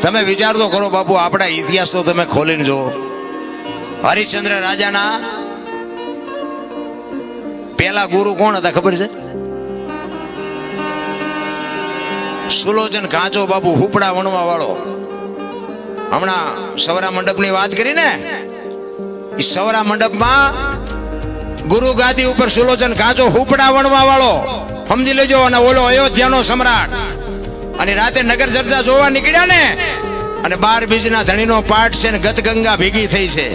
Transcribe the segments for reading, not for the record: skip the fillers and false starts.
તમે વિચાર તો કરો બાપુ, આપણા ઇતિહાસ તો તમે ખોલીને જુઓ. હરિશ્ચંદ્ર રાજાના પેલા ગુરુ કોણ હતા ખબર છે? સુલોચન કાચો બાપુ, હુપડા વણવા વાળો. હમણાં સવરા મંડપની વાત કરી ને, એ સવરા મંડપમાં ગુરુ ગાદી ઉપર સુલોચન કાચો હુપડા વણવા વાળો, સમજી લેજો. અને ઓલો અયોધ્યાનો સમ્રાટ. અને રાતે નગર ચર્ચા જોવા નીકળ્યા ને, અને 12 બીજના ધણીનો પાઠ છે ને ગત ગંગા ભેગી થઈ છે,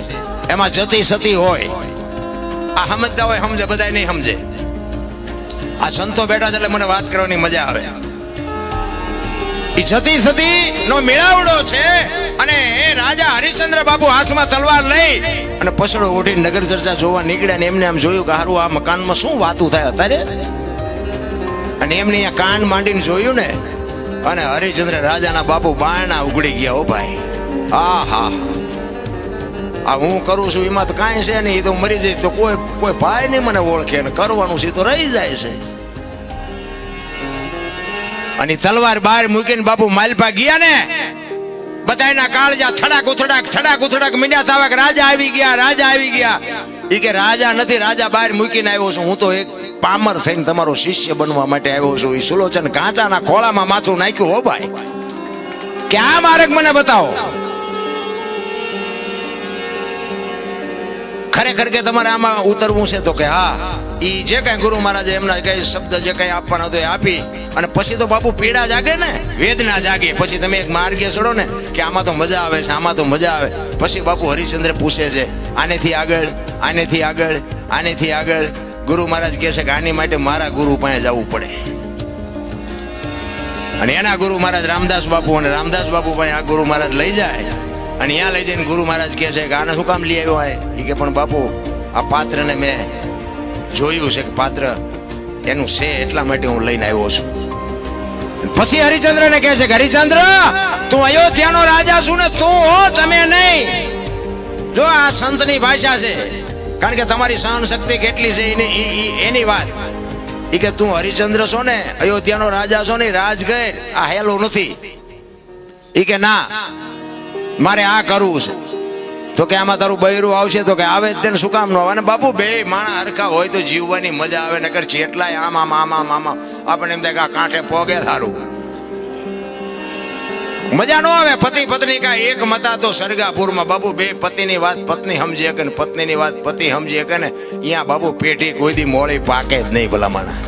એમાં જતી સતી હોય. આ સમજતા હોય સમજે, બધા નહીં સમજે. આ સંતો બેઠા છે એટલે મને વાત કરવાની મજા આવે. એ જતી સતી નો મેળાવડો છે. અને રાજા હરિશ્ચંદ્ર બાપુ હાથમાં તલવાર લઈ અને પછડો ઓઢીને નગર ચર્ચા જોવા નીકળ્યા. ને એમને આમ જોયું કે હારું આ મકાનમાં શું વાતું થાય અત્યારે. અને એમને અહીંયા કાન માંડીને જોયું ને, અને હરિશ્ચંદ્ર રાજાના બાપુ બાયણા ઉઘડી ગયા. ઓ ભાઈ, આહા, આ હું કરું છું એમાં તો કાંઈ છે નહીં. એ તો મરી જાય તો કોઈ ભાઈ નહીં મને ઓળખે, ને કરવાનું છે તો રહી જાય છે. અને તલવાર બહાર મૂકીને બાપુ માલપા ગયા ને, બધાના કાળજા થડાક ઉથડાક મીંડ્યા થાવા કે રાજા આવી ગયા, રાજા આવી ગયા. એ કે રાજા નથી, રાજા બહાર મૂકીને આવ્યો છું. હું તો એક પામર થઈને તમારો શિષ્ય બનવા માટે આવ્યો છું. એ સુલોચન કાંચાના ખોળામાં માથું નાખ્યું. હો ભાઈ, ક્યાં માર્ગ મને બતાવો. ખરેખર કે તમારે આમાં ઉતરવું છે તો કે હા, એ જે કઈ ગુરુ મહારાજે એમના કઈ શબ્દ જે કઈ આપવાનો હતો એ આપી. અને પછી તો બાપુ પીડા જાગે ને, વેદના જાગે. પછી તમે એક માર્ગે ચડો ને કે આમાં તો મજા આવે છે, આમાં તો મજા આવે. પછી બાપુ હરિશ્ચંદ્ર પૂછે છે, આનેથી આગળ, આનેથી આગળ, આનેથી આગળ. ગુરુ મહારાજ કહે છે કે આની માટે મારા ગુરુ પાસે જવું પડે. અને એના ગુરુ મહારાજ રામદાસ બાપુ, અને રામદાસ બાપુ પાસે આ ગુરુ મહારાજ લઈ જાય. અને ત્યાં લઈ જઈને ગુરુ મહારાજ કહે છે કે આને શું કામ લઈ આવ્યો? એ કે પણ બાપુ આ પાત્રને મેં જોયું છે કે પાત્ર એનું છે, એટલા માટે હું લઈને આવ્યો છું. પછી હરિશ્ચંદ્ર ને કહે છે કે હરિશ્ચંદ્ર, તું અયોધ્યાનો રાજા છું ને, તું હો, તમે નહીં. જો આ સંતની ભાષા છે, કારણ કે તમારી સહન શક્તિ કેટલી છે એની વાત. એ કે તું હરિશ્ચંદ્ર છો ને, અયોધ્યાનો રાજા છો ને, રાજગર આ હેલો નથી. એ કે ના, મારે આ કરવું છે. તો કે આમાં તારું બૈરું આવશે? તો કે આવે જ તેને, શું કામ ન આવે? અને બાપુ બે માણા હરખા હોય તો જીવવાની મજા આવે. નકર જેટલાય આમ આપણે એમ થાય કે આ કાંઠે પોગે સારું, મજા ન આવે. પતિ પત્ની કા એક મતા તો સરગાપુરમાં. બાપુ બે પતિની વાત પત્ની સમજી શકે ને પત્નીની વાત પતિ સમજી શકે ને, અહીંયા બાપુ પેઢી કોઈ દી મોળી પાકે જ નહીં. ભલા માણા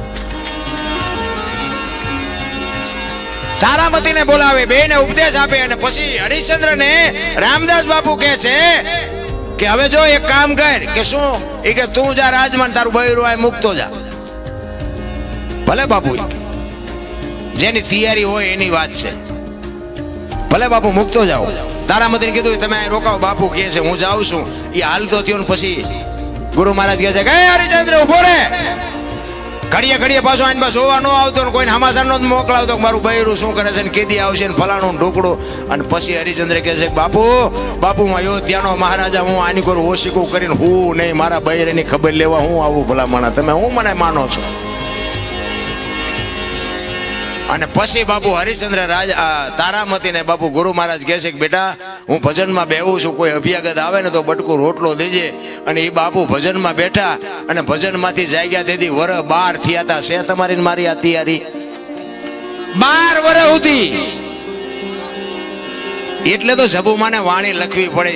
તારામતીને બોલાવે, બેને ઉપદેશ આપે. અને પછી હરિશ્ચંદ્ર ને રામદાસ બાપુ કહે છે કે હવે જો એક કામ કર. કે શું? એ કે તું જા રાજમાં, તારું બૈરું આ મૂકતો જા. ભલે બાપુ, જેની તૈયારી હોય એની વાત છે. ભલે બાપુ મૂકતો જાઓ. તારામતીને કીધું તમે રોકાવો. બાપુ કહે છે હું જાઉં છું. એ હાલતો થયો ને પછી ગુરુ મહારાજ કહે છે કે હરિશ્ચંદ્ર ઉભો રે. ઘડીએ પાછો આની પાસે જોવા ન આવતો ને કોઈને હમાસર નો મોકલાવતો મારું બૈરું શું કરે છે ને કેદી આવશે ને ફલાણું ઢોકળું. અને પછી હરિશ્ચંદ્ર કહે છે બાપુ હું અયોધ્યાનો મહારાજા, હું આની કોઈ ઓશીકું કરીને હું નહીં, મારા બૈરાની ખબર લેવા હું આવું. ભલા માણા તમે હું મને માનો છો? અને પછી બાપુ હરિશ્ચંદ્ર તારામતીને બાપુ ગુરુ મહારાજ કહે છે કે બેટા હું ભજનમાં બેહું છું, કોઈ અભ્યાગત આવે ને તો બટકું રોટલો દેજે. અને એ બાપુ ભજનમાં બેઠા અને ભજનમાંથી જાગ્યા તેથી વર 12 થયા હતા. છે તમારી મારી આ તૈયારી 12 વર હતી. એટલે તો જબુમાને વાણી લખવી પડે,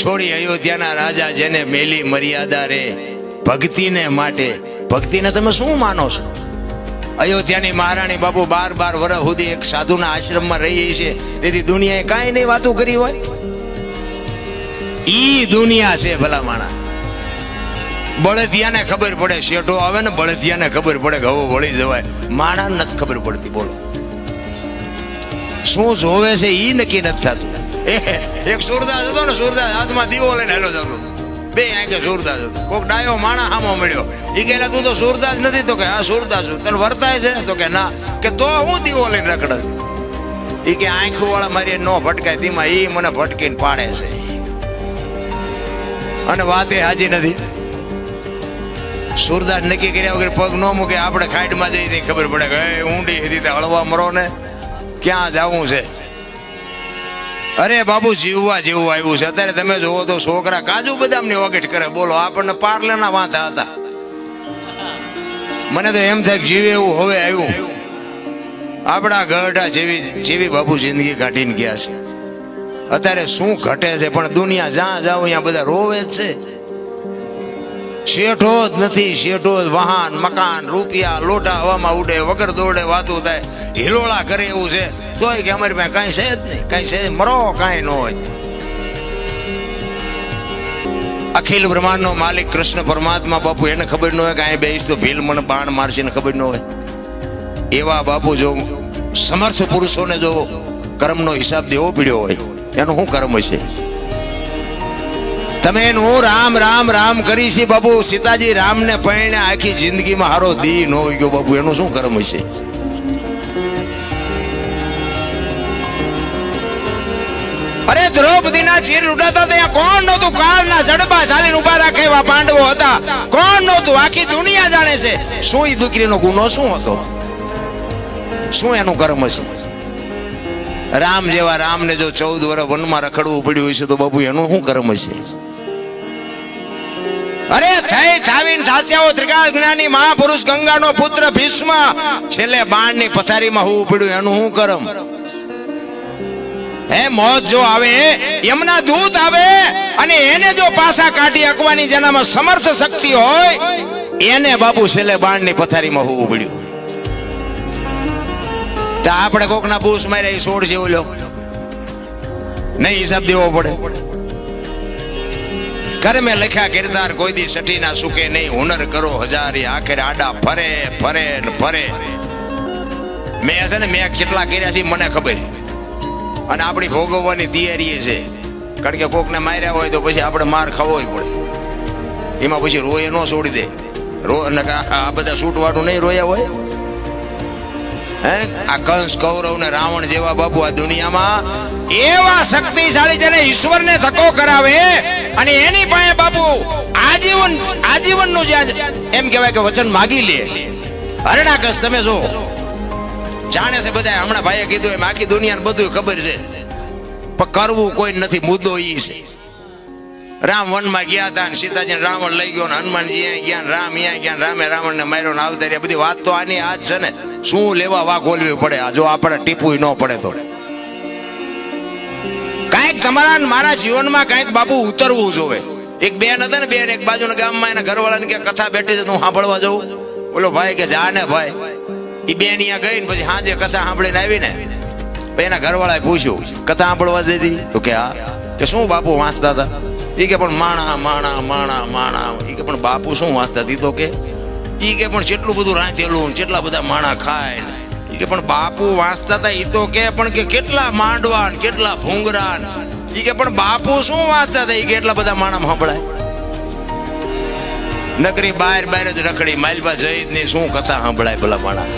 છોડી અયોધ્યાના રાજા જેને મેલી મર્યાદા રે ભક્તિને માટે. ભક્તિને તમે શું માનો છો? અયોધ્યાની મહારાણી બાપુ 12 વર્ષ સુધી એક સાધુના આશ્રમમાં રહી છે. તેથી દુનિયાએ કાંઈ નહીં વાતો કરી હોય. ઈ દુનિયા છે ભલા માણા. બળદિયાને ખબર પડે, શેઠો આવે ને બળદિયાને ખબર પડે કે હવે વળી જવાય. માણા નથી ખબર પડતી. બોલો શું જોવે છે ઈ નક્કી નથી થતું. એક સુરદાસ હતો ને, સુરદાસ હાથમાં દીવો લઈને હેલો જતો. બે આંખે સુરદાસ હતો. કોક ડાયો માણા હામો મળ્યો. ઈ કે તું તો સુરદાસ નથી? તો કે હા સુરદાસ છું. તને વર્તાય છે? તો કે ના. કે તો હું દીવો લઈને રખડે? ઈ કે આંખો વાળા મારી નો ભટકાય, તેમાં ઈ મને ભટકીને પાડે છે. અને વાત એ હાજી નથી. સુરદાસ નક્કી કર્યા વગર પગ ન મૂકે. આપણે ખાઈડમાં જઈ ખબર પડે કે ઊંડી હતી હળવા મરો ને ક્યાં જવું છે. અરે બાબુ જીવવા જેવું આવ્યું છે અત્યારે. તમે જોવો તો છોકરા કાજુ બદામની વગેટ કરે. બોલો આપણને પાર્લેના વાંધા હતા. મને તો એમ થાય જીવે એવું હવે આવ્યું. આપણા ગઢા જેવી બાબુ જિંદગી કાઢીને ગયા છે. અત્યારે શું ઘટે છે પણ દુનિયા જ્યાં જાવ અહીંયા બધા રોવે જ છે. શેઠો જ નથી. શેઠો જ વાહન મકાન રૂપિયા લોટા હવામાં ઉડે વગર દોડે વાતું થાય હિલોળા કરે એવું છે. તોય કે અમારી પાસે કાંઈ છે જ નહીં. કાંઈ છે મરો કાંઈ ન હોય. અખિલ બ્રહ્માંડનો માલિક કૃષ્ણ પરમાત્મા બાપુ એને ખબર ન હોય કે અહીં બેસ તો ભીલ મને બાણ મારશે ને ખબર ન હોય. એવા બાપુ જો સમર્થ પુરુષોને જો કર્મનો હિસાબ દેવો પડ્યો હોય એનું શું કર્મ હશે? તમે એનું રામ રામ રામ કરી છે બાપુ. સીતાજી રામને પૈણે આખી જિંદગીમાં હારો દી ન હોય ગયો બાપુ. એનું શું કર્મ હશે? અરે દ્રૌપદીના ચીર લૂંટાતા ત્યાં કોણ નહોતું? કાળના જડબા ચાલીને ઉભા રાખે એવા પાંડવો હતા. કોણ નહોતું? આખી દુનિયા જાણે છે. શું એ દીકરીનો ગુનો શું હતો? શું એનું કર્મ છે? રામ જેવા રામને જો 14 વર્ષ વનમાં રખડવું પડ્યું હશે તો બાપુ એનું શું કર્મ છે? અરે થઈ થાવીને થાસ્યાઓ ત્રિકાળ જ્ઞાની મહાપુરુષ ગંગાનો પુત્ર ભીષ્મ છેલ્લે બાણની પથારીમાં હોવું પડ્યું એનું શું કર્મ? હે મોત જો આવે એમના દૂત આવે અને એને જો પાછા કાઢી અકવાની જેનામાં સમર્થ શક્તિ હોય એને બાપુ છેલ્લે બાણની પથારીમાં હોવું પડ્યું. તો આપણે કોકના બૂસ માર્યા છોડ છે ઓલો નહીં હિસાબ દેવો પડે. કર્મે લખ્યા કિરદાર કોઈ દી સટી ના સુકે નહીં. હુનર કરો હજારી આખરે આડા ફરે ફરે ને ફરે. મેં છે ને મેં કેટલા કર્યા છે મને ખબર. અને આપણી ભોગવવાની તૈયારી છે. કારણ કે કોકને માર્યા હોય તો પછી આપણે માર ખાવો પડે. એમાં પછી રોય ન છોડી દે. આ બધા છૂટવાનું નહીં રોયા હોય. હે આ કંસ કૌરવ ને રાવણ જેવા બાપુ આ દુનિયામાં એવા શક્તિશાળી જેને ઈશ્વરને ધક્કો કરાવે અને એની પાસે બાપુ આજીવનનું જ્યાં એમ કહેવાય કે વચન માગી લે. હરણાકશ તમે જો જાણે છે બધા. હમણાં ભાઈએ કીધું એમ આખી દુનિયાને બધું ખબર છે પણ કરવું કોઈ નથી. મુદ્દો ઈ છે. રામ વનમાં ગયા હતા સીતાજી રાવણ લઈ ગયો ને હનુમાનજી અહીંયા ગયા રામ અહીંયા ગયા રામે રાવણને માર્યો ને આવતા રહ્યા. બધી વાત તો આની આજ છે ને. શું લેવા વાઘ ઓલવી પડે? જો આપણે ટીપું ન પડે તો કાંઈક તમારા મારા જીવનમાં કાંઈક બાપુ ઉતરવું જોવે. એક બેન હતા ને બેન એક બાજુના ગામમાં એના ઘરવાળાને કે કથા બેઠી છે હું સાંભળવા જઉં. બોલો ભાઈ કે જા ને ભાઈ. એ બેન અહીંયા ગઈ ને પછી હાજે કથા સાંભળીને આવી ને એના ઘરવાળાએ પૂછ્યું કથા સાંભળવા દીધી તો કે હા. કે શું બાપુ વાંચતા હતા? એ કે પણ માણા માણા માણા માણા. એ કે પણ બાપુ શું વાંચતા હતી? તો કે ઈ કે પણ કેટલું બધું રાંધેલું કેટલા બધા માણા ખાય. ઈ કે પણ બાપુ વાંચતા હતા. ઈ તો કે પણ કે કેટલા માંડવા કેટલા ભૂંગરા. ઈ કે પણ બાપુ શું વાંચતા હતા? ઈ કે એટલા બધા માણા સાંભળાય. નગરી બહાર બહાર જ રખડી માલબા જઈદ ની શું કથા સાંભળાય ભલા માણા.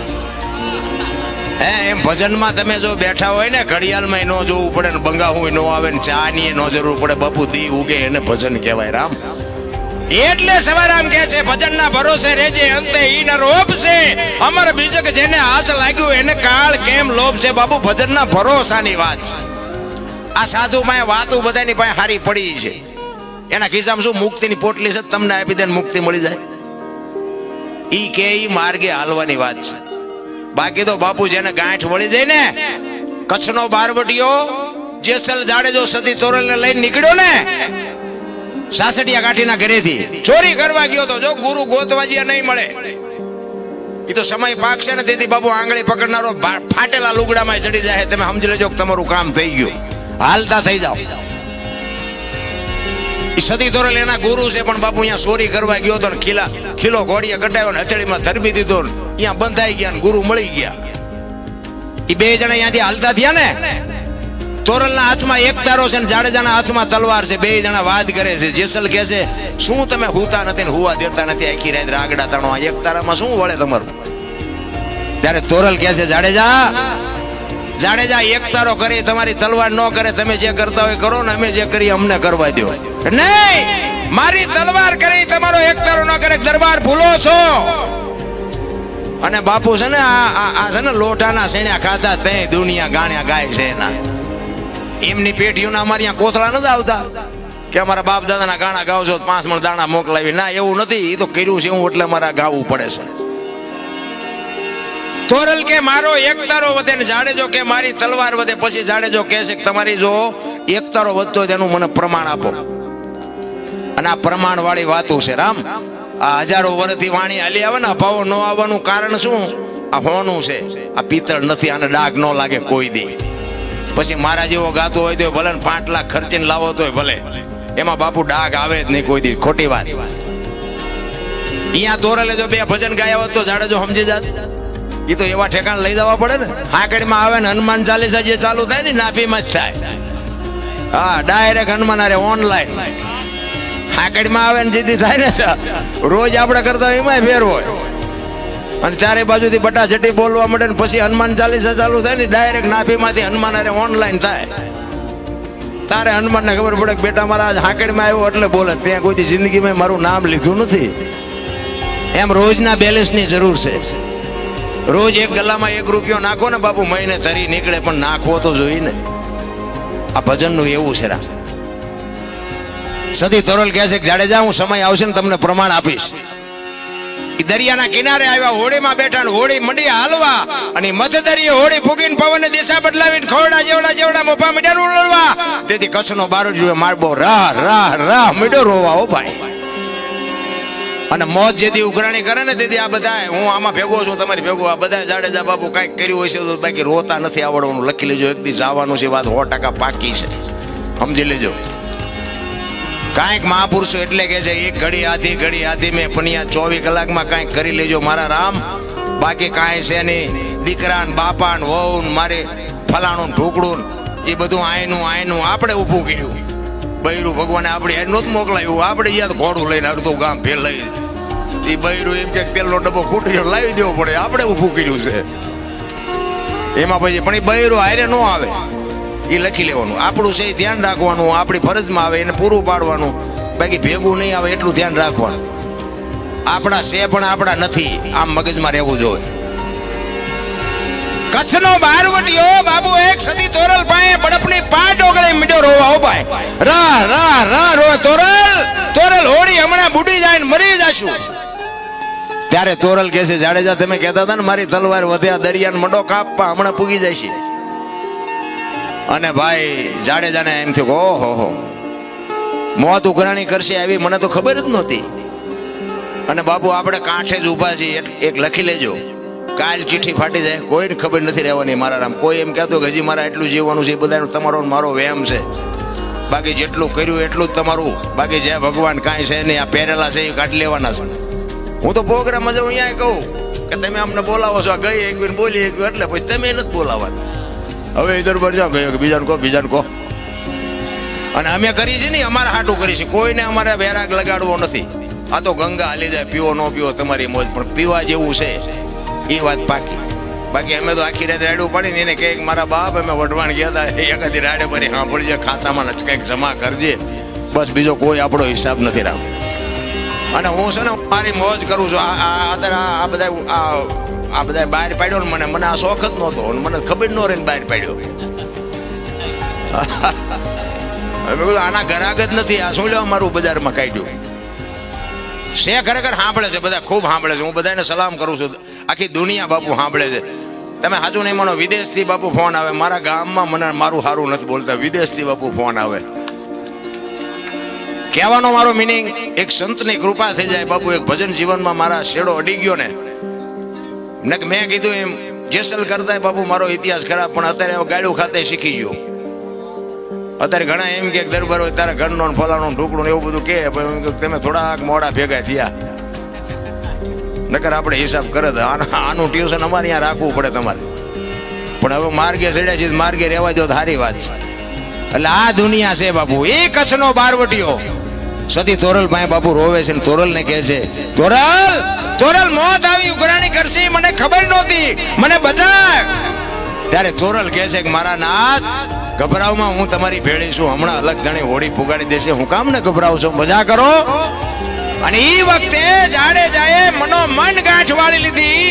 હે એમ ભજનમાં તમે જો બેઠા હોય ને ઘડિયાળમાં ન જોવું પડે ને બંગાવું ન આવે ને ચા ની ન જરૂર પડે. બાપુ દી ઉગે એને ભજન કહેવાય. રામ એટલે સવારામ કહે છે ભજનના ભરોસે રહેજે અંતે ઈ ન રોપશે અમર બીજક જેને હાથ લાગ્યું એને કાળ કેમ લોભશે. બાપુ ભજનના ભરોસાની વાત છે. આ સાધુ પાસે વાતો બધાની પાસે હારી પડી છે. એના ખિસ્સામાં શું મુક્તિની પોટલી છે તમને આપી દે મુક્તિ મળી જાય. ઈ કે ઈ માર્ગે હાલવાની વાત છે. બાકી તો બાપુ જેને ગાંઠ વળી જાય ને કચ્છનો બારવટીયો જેસલ જાડેજો સતી તોરલને લઈને નીકળ્યો ને સાસડિયા કાઠીના ઘરેથી ચોરી કરવા ગયો તો જો ગુરુ ગોતવાજીયા નહીં મળે. એ તો સમય પાકશે ને તેથી બાપુ આંગળી પકડનારો ફાટેલા લુગડામાં ચડી જાય. તમે સમજી લેજો કે તમારું કામ થઈ ગયું. હાલતા થઈ જાઓ. એ સતી તોરલ એના ગુરુ છે પણ બાપુ અહીંયા ચોરી કરવા ગયો તો ને ખીલો ઘોડીએ કટાયો ને હથેળીમાં ધરબી દીધો ને અહીંયા બંધાઈ ગયા ને ગુરુ મળી ગયા. એ બે જણા અહીંયાથી હાલતા થયા ને તોરલના હાથમાં એક તારો છે ને જાડેજાના હાથમાં તલવાર છે. બે જણા વાદ કરે છે. જેસલ કહે છે શું તમે હુતા નથી ને હુવા દેતા નથી? આખી રાત રાગડા તાણો આ એક તારામાં શું વળે તમારું? ત્યારે તોરલ કહે છે જાડેજા એક તારો કરી તમારી તલવાર ન કરે. તમે જે કરતા હોય કરો ને અમે જે કરીએ અમને કરવા દો. નહીં મારી તલવાર કરી તમારો એક તારો ન કરે. દરબાર ભૂલો છો. અને બાપુ છે ને આ છે ને લોટાના સેણ્યા ખાધા તે દુનિયા ગાણ્યા ગાય છે એના. એમની પેઢીઓના અમારી અહીંયા કોથળા નથી આવતા કે અમારા બાપ દાદાના ગાણા ગાવ છો 5 મણ દાણા મોકલાવી. ના, એવું નથી. એ તો કર્યું છે હું એટલે મારા ગાવું પડે છે. તોરલ કે મારો એકતારો વધે ને જાડેજો કે મારી તલવાર વધે. પછી જાડેજો કહે છે કે તમારી જો એકતારો વધતો હોય તેનું મને પ્રમાણ આપો. અને આ પ્રમાણ વાળી વાતો છે રામ. આ હજારો વર્ષથી વાણી હાલી આવે ને અભાવો ન આવવાનું કારણ શું? આ હોનું છે, આ પિત્તળ નથી. આને ડાઘ ન લાગે કોઈ દી. પછી મારા જેવો ગાતો હોય તો ભલે 5 લાખ ખર્ચીને લાવો તોય ભલે, એમાં બાપુ ડાઘ આવે જ નહીં કોઈ દી. ખોટી વાત. અહીંયા તોરલે જો 2 ભજન ગાયા હોત તો જાડેજો સમજી જાત. એ તો એવા ઠેકાણ લઈ જવા પડે ને. હાકડીમાં આવે ને હનુમાન ચાલીસા જે ચાલુ થાય ને નાભીમાં જ થાય. હા, ડાયરેક્ટ હનુમાન અરે ઓનલાઈન હાકડીમાં આવે ને જીદી થાય ને. રોજ આપણે કરતા એમાં ફેર હોય. અને ચારે બાજુથી બટાચટી બોલવા મળે ને પછી હનુમાન ચાલીસા ચાલુ થાય ને ડાયરેક્ટ નાભીમાંથી હનુમાન અરે ઓનલાઈન થાય. તારે હનુમાનને ખબર પડે કે બેટા મારા હાકડીમાં આવ્યો એટલે બોલે. ત્યાં કોઈ જિંદગીમાં મારું નામ લીધું નથી. એમ રોજના બેલેન્સની જરૂર છે. રોજ એક ગલ્લામાં 1 રૂપિયો નાખો ને બાપુ, મહિને તરી નીકળે. પણ નાખવો તો જોઈએ ને. આ ભજનનું એવું છે રામ. સતી તોરલ કહે છે કે જાડેજા હું સમય આવશે ને તમને પ્રમાણ આપીશ. દરિયાના કિનારે આવ્યા, હોડીમાં બેઠા ને હોડી મંડી હાલવા. અને મધ્ય દરિયે હોડી ફૂગીને પવનને દિશા બદલાવીને ખોરડા જેવડા મોભા મીડિયા ઉલળવા. તેથી કચ્છનો બારોટ મારબો રાહ રાહ રાહ મીડો રોવા. હો ભાઈ. અને મોત જેથી ઉઘરાણી કરે ને તેથી આ બધા, હું આમાં ભેગો છું તમારી ભેગો, આ બધા જાડેજા બાપુ કાંઈક કર્યું હોય છે તો બાકી રોતા નથી આવડવાનું. લખી લેજો, એક દી જવાનું છે. વાત 100% પાકી છે, સમજી લેજો. કાંઈક મહાપુરુષો એટલે કે છે એક ઘડી આધી મેં પનિયા 24 કલાકમાં કાંઈક કરી લેજો મારા રામ. બાકી કાંઈ છે નહીં. દીકરા ને બાપા ને વહુ ને મારે ફલાણું ઢોકળું એ બધું આયનું આપણે ઊભું કર્યું. બૈરું ભગવાને આપણે હેડ નહોતું મોકલાયું. આપણે યાદ ઘોડું લઈને અડધું ગામ ફેર લઈ. એ બૈરું એમ કે તેલનો ડબ્બો ખૂટી લાવી દેવો પડે. આપણે ઊભું કર્યું છે એમાં. પછી પણ એ બૈરું હારે ન આવે એ લખી લેવાનું. આપણું છે ધ્યાન રાખવાનું. આપણી ફરજમાં આવે એને પૂરું પાડવાનું. બાકી ભેગું નહીં આવે એટલું ધ્યાન રાખવાનું. આપણા છે પણ આપણા નથી, આમ મગજમાં રહેવું જોઈએ. કચ્છનો બારવટીયો બાબુ એક સતી તોરલ પાસે બડફની પાટ ઓગળે મીડો રોવા. હો ભાઈ, રાહ રાહ રાહ રોવે. તોરલ હોડી હમણાં બુડી જાય ને મરી જાશું. ત્યારે તોરલ કહે છે જાડેજા તમે કહેતા હતા ને મારી તલવાર વધ્યા દરિયાને મંડો કાપવા, હમણાં પૂગી જાય છે. અને ભાઈ જાડેજાને એમ થયું ઓહો મોત ઉઘરાણી કરશે આવી મને તો ખબર જ નહોતી. અને બાપુ આપણે કાંઠે જ ઊભા છીએ. એક લખી લેજો, કાલ ચીઠી ફાટી જાય કોઈને ખબર નથી રહેવાની મારા રામ. કોઈ એમ કહેતો કે હજી મારા એટલું જીવવાનું છે, એ બધાનું તમારો મારો વ્યાયામ છે. બાકી જેટલું કર્યું એટલું જ તમારું. બાકી જે ભગવાન કાંઈ છે નહીં, આ પહેરેલા છે એ કાઢી લેવાના છે. હું તો પ્રોગ્રામમાં જાઉં અહીંયા કહું કે તમે અમને બોલાવો છો, આ ગઈ એક બોલી એક એટલે પછી તમે નથી બોલાવવાના. હવે ઇધર પર જાઓ, ગયો બીજાને કહો. અને અમે કરી છે ને અમારા હાટું કરી છે. કોઈને અમારે વૈરાગ લગાડવો નથી. આ તો ગંગા હાલી જાય, પીવો ન પીવો તમારી મોજ, પણ પીવા જેવું છે એ વાત પાકી. બાકી અમે તો આખી રાત રાડું પાડીને એને કહે મારા બાપ અમે વઢવાણ ગયા હતા, એકાદી રાડે ભરી સાંભળજે, ખાતામાં કંઈક જમા કરજે, બસ બીજો કોઈ આપણો હિસાબ નથી રામ. અને હું છે ને મારી મોજ કરું છું. આ બધા બહાર પાડ્યો ને મને આ શોખ જ નહોતો. મને ખબર ન રહી બહાર પાડ્યો. હવે બધું આના ઘરાક જ નથી. આ શું લેવા મારું બજારમાં કાઢ્યું છે. ખરેખર સાંભળે છે બધા, ખૂબ સાંભળે છે. હું બધાને સલામ કરું છું. આખી દુનિયા બાપુ સાંભળે છે. તમે સાચું નહીં માનો, વિદેશથી બાપુ ફોન આવે. મારા ગામમાં મને મારું સારું નથી બોલતા, વિદેશથી બાપુ ફોન આવે. કહેવાનો મારો મિનિંગ એક સંતની કૃપા થઈ જાય બાપુ. એક ભજન જીવનમાં મારા શેડો અડી ગયો ને મેં કીધું એમ જેસલ કરતા બાપુ મારો ઇતિહાસ ખરાબ, પણ અત્યારે ગાડું ખાતે શીખી ગયો. અત્યારે ઘણા એમ કે દરબાર હોય તારા ઘરનો ફલાણું ઢોકળું એવું બધું કે તમે થોડાક મોડા ભેગા થયા. નકર આપણે હિસાબ કરે તો આનું ટ્યુશન અમારે અહીંયા રાખવું પડે તમારે. પણ હવે માર્ગે ચડ્યા છે, માર્ગે રહેવા દો તો સારી વાત છે. એટલે આ દુનિયા છે બાપુ. એ કચ્છનો બારવટીયો સતી તોરલ પાસે બાપુ રોવે છે. તોરલ ને કહે છે તોરલ મોત આવી ઉઘરાણી કરશે, મને ખબર નહોતી, મને બચાવ. ત્યારે તોરલ કહે છે કે મારા નાથ ગભરાવમાં હું તમારી ભેળી છું. હમણાં અલગ ઘણી હોડી પુગાડી દેશે, હું કામ ને ગભરાવશો, મજા કરો. અને એ વખતે જાડેજાએ મન ગાંઠ વાળી લીધી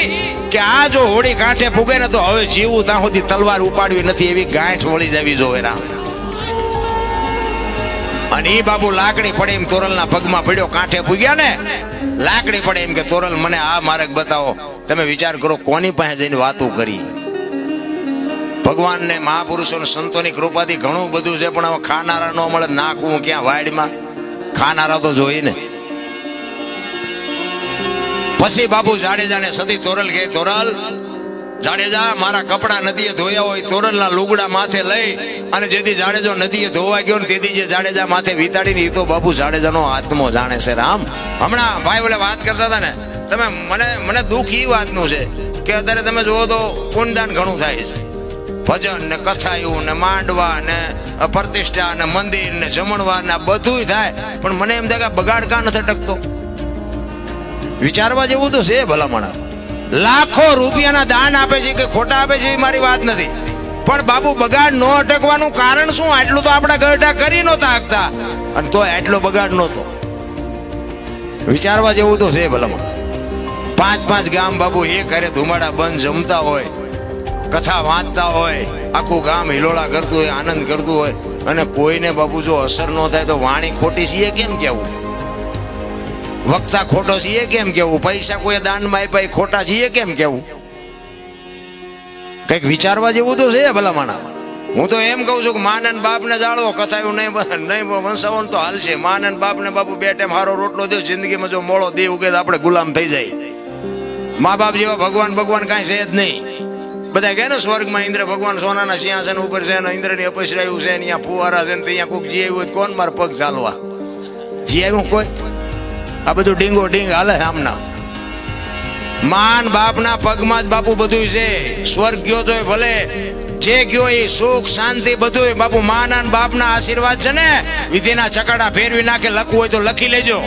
કે આ જો હોડી કાંઠે પુગે ને તો હવે જીવું ત્યાં સુધી તલવાર ઉપાડવી નથી, એવી ગાંઠ વળી જવી જોઈએ રામ. અને એ બાપુ લાકડી પડે એમ તોરલના પગમાં પડ્યો, કાંઠે પૂગ્યા ને, લાકડી પડે એમ કે તોરલ મને આ માર્ગ બતાવો. તમે વિચાર કરો કોની પાસે જઈને વાતો કરી. ભગવાન ને મહાપુરુષો સંતોની કૃપાથી ઘણું બધું છે, પણ હવે ખાનારા ન મળે, નાખવું ક્યાં વાડમાં, ખાનારા તો જોઈએ ને. પછી બાપુ જાડેજાને સતી તોરલ કહે, તોરલ જાડેજા મારા કપડા નદીએ ધોયા હોય તોરલના લુગડા માથે લઈ અને જેથી જાડેજો નદીએ ધોવા ગયો ને તેથી જે જાડેજા માથે વિતાડીને એ તો બાપુ જાડેજાનો આત્મો જાણે છે. રામ હમણાં ભાઈ બોલે વાત કરતા હતા ને, તમે મને દુઃખ એ વાતનું છે કે અત્યારે તમે જુઓ તો પુણ્યદાન ઘણું થાય છે, ભજન ને કથાયું ને માંડવા ને પ્રતિષ્ઠા ને મંદિર ને જમણવાર ને બધું થાય, પણ મને એમ થાય કે બગાડ કા નથી અટકતો. વિચારવા જેવું તો છે ભલામણ. લાખો રૂપિયાના દાન આપે છે કે ખોટા આપે છે એ મારી વાત નથી, પણ બાપુ બગાડ ન અટકવાનું કારણ શું? આટલું તો આપણા ગરડા કરી નહોતા શકતા અને તો આટલો બગાડ નહોતો. વિચારવા જેવું તો છે ભલામણ. 5-5 ગામ બાપુ એ ઘરે ધુમાડા બંધ જમતા હોય, કથા વાંચતા હોય, આખું ગામ હિલોળા કરતું હોય, આનંદ કરતું હોય, અને કોઈને બાપુ જો અસર ન થાય તો વાણી ખોટી છે કેમ કેવું? વક્તા ખોટો છીએ કેમ કેવું? પૈસા કોઈ દાનમાં આપ્યા ખોટા છીએ કેમ કેવું? કઈક વિચારવા જેવું તો છે ભલામણા. હું તો એમ કહું છું કે માનન બાપ ને જાળવો, કથાયું નહીં વંશાવો તો હાલશે. માનન બાપ ને બાપુ 2 ટાઈમ હારો રોટલો દે, જિંદગીમાં જો મોળો દે ઉગે આપણે ગુલામ થઈ જાય. મા બાપ જેવા ભગવાન કાંઈ છે જ નહીં. બધા કહે ને સ્વર્ગમાં ઇન્દ્ર ભગવાન સોનાના સિંહાસન ઉપર છે, ઇન્દ્રની અપસરાયું છે, અહીંયા ફુવારા છે, ત્યાં કોઈક જી આવ્યું કોણ માર પગ ચાલવા જી આવ્યું કોઈ? આ બધું ડીંગો ડીંગ હાલે આમના. માન બાપના પગમાં જ બાપુ બધું છે. સ્વર્ગ ગયો તો ભલે, જે ગયો એ સુખ શાંતિ બધું બાપુ માના બાપના આશીર્વાદ છે ને. વિધિના ચકડા ફેરવી નાખે, લખવું હોય તો લખી લેજો.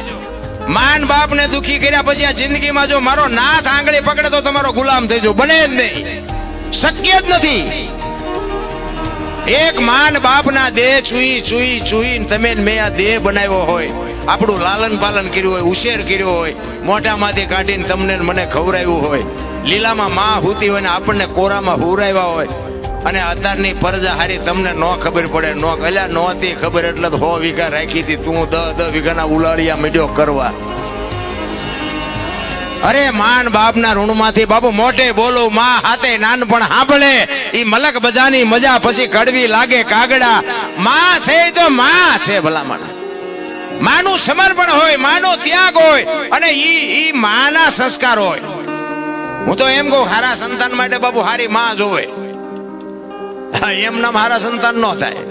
માન બાપ ને દુખી કર્યા પછી આ જિંદગીમાં જો મારો નાથ આંગળી પકડે તો તમારો ગુલામ થઈ જાવ, બને જ નહીં, શક્ય જ નથી. એક માન બાપના દેહ ચૂઈ તમે મેં આ દેહ બનાવ્યો હોય, આપણું લાલન પાલન કર્યું હોય, ઉછેર કર્યો હોય, મોઢામાંથી કાઢીને તમને મને ખવડાવ્યું હોય, લીલામાં માં હૂતી હોય ને આપણને કોરામાં હુરાવ્યા હોય, અને અત્યારની પરજા હારી તમને ન ખબર પડે, ન કલ્યા નહોતી ખબર એટલે 100 વીઘા રાખી હતી, તું 10 વીઘાના ઉલાળિયા મીડ્યો કરવા. અરે માન બાપના ઋણમાંથી બાપુ મોટે બોલો, માં હાથે નાનપણ સાંભળે, ઈ મલક બજાની મજા પછી કડવી લાગે કાગડા. માં છે તો માં છે ભલામણ. માનું સમર્પણ હોય, માનો ત્યાગ હોય, અને ઈ માના સંસ્કાર હોય. હું તો એમ કહું હારા સંતાન માટે બાપુ હારી માં જોવે. એમ નામ હારા સંતાન નો થાય.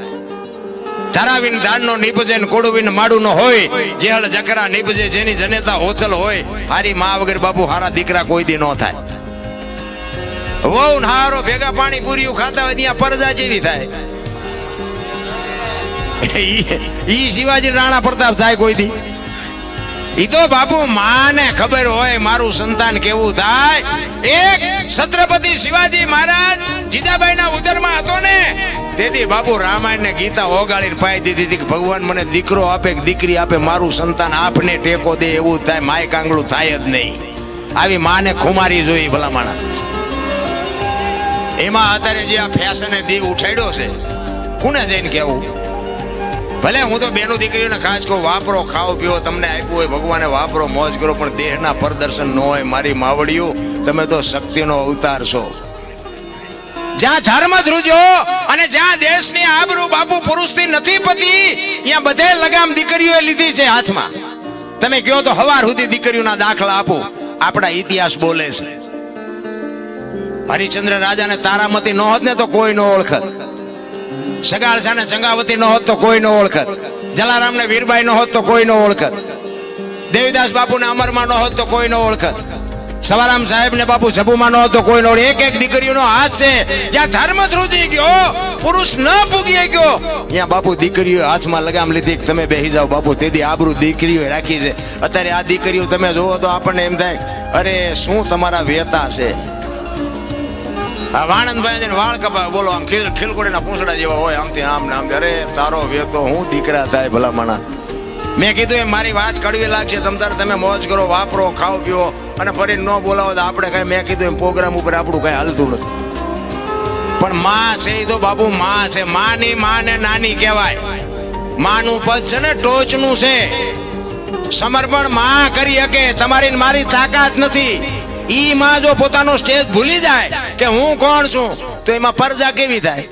ધરાવીને ધાનનો નીપજે ને કોડવીને માડું નો હોય, જેહળ જકરા નીપજે જેની જનેતા હોથલ હોય. હારી માં વગર બાપુ હારા દીકરા કોઈ દી નો થાય. વહુ હારો ભેગા પાણી પૂરીયું ખાતા હોય ત્યાં પરજા જેવી થાય. ઈ શિવાજી રાણા પ્રતાપ થાય કોઈ દી? ઈ તો બાપુ માને ખબર હોય મારું સંતાન કેવું થાય. એક છત્રપતિ શિવાજી મહારાજ જીજાબાઈના ઉદરમાં હતો ને, તેથી બાપુ રામાયણ ને ગીતા ઓગાળીને પાઈ દીધી હતી કે ભગવાન મને દીકરો આપે કે દીકરી આપે, મારું સંતાન આપને ટેકો દે એવું થાય, માય કાંગળું થાય જ નહીં. આવી માને ખુમારી જોઈ ભલામણા. એમાં અત્યારે જે આ ફેશને દીવ ઉઠાડ્યો છે, કોને જઈને કેવું? ભલે હું તો બેનો દીકરીઓને ખાસ કહું, વાપરો, ખાઓ પીઓ, તમને આપ્યું હોય ભગવાને વાપરો, મોજ કરો, પણ દેહના પ્રદર્શન ન હોય. મારી માવડીઓ, તમે તો શક્તિનો અવતાર છો. જ્યાં ધર્મ ધ્રુજો અને જ્યાં દેશની આબરૂ બાપુ પુરુષથી નથી પતી, ત્યાં બધે લગામ દીકરીઓએ લીધી છે હાથમાં. તમે કહો તો હવાર સુધી દીકરીઓના દાખલા આપો. આપણા ઇતિહાસ બોલે છે. હરિશ્ચંદ્ર રાજાને તારામતી ન હોત ને તો કોઈ ન ઓળખત. સગાળસા ને ચંગાવતી ન હોત તો કોઈ ન ઓળખત. જલારામ ને વીરબાઈ ન હોત તો કોઈ ન ઓળખત. દેવીદાસ બાપુ ને અમરમાં ન હોત તો કોઈ ન ઓળખત. સવારામ સાહેબ ને બાપુ જબુમાં ન હોત તો કોઈ ન ઓળખે. એક દીકરીઓનો હાથ છે. જ્યાં ધર્મ ધ્રુજી ગયો, પુરુષ ન પૂગી ગયો, ત્યાં બાપુ દીકરીઓ હાથમાં લગામ લીધી. તમે બેસી જાઓ બાપુ, તેથી આબરૂ દીકરીઓ રાખી છે. અત્યારે આ દીકરીઓ તમે જોવો તો આપણને એમ થાય, અરે શું તમારા વેતા છે. વાણંદભાઈ વાળ કપા બોલો, આમ ખીલકોડીના પૂંછડા જેવા હોય, આમથી આમ ને આમ. અરે તારો વેતો હું દીકરા થાય ભલામણા. મેં કીધું એમ મારી વાત કડવી લાગશે, તમે મોજ કરો, વાપરો, ખાઓ પીઓ, અને ફરી ન બોલાવો તો આપણે કઈ, મેં કીધું એમ પ્રોગ્રામ ઉપર આપણું કઈ હાલતું નથી. પણ માં છે એ તો બાપુ માં છે. માની માં ને નાની કહેવાય. માનું પદ છે ને ટોચનું છે. સમર્પણ માં કરી શકે, તમારી ને મારી તાકાત નથી. ઈ માં જો પોતાનો સ્ટેજ ભૂલી જાય કે હું કોણ છું, તો એમાં પરજા કેવી થાય?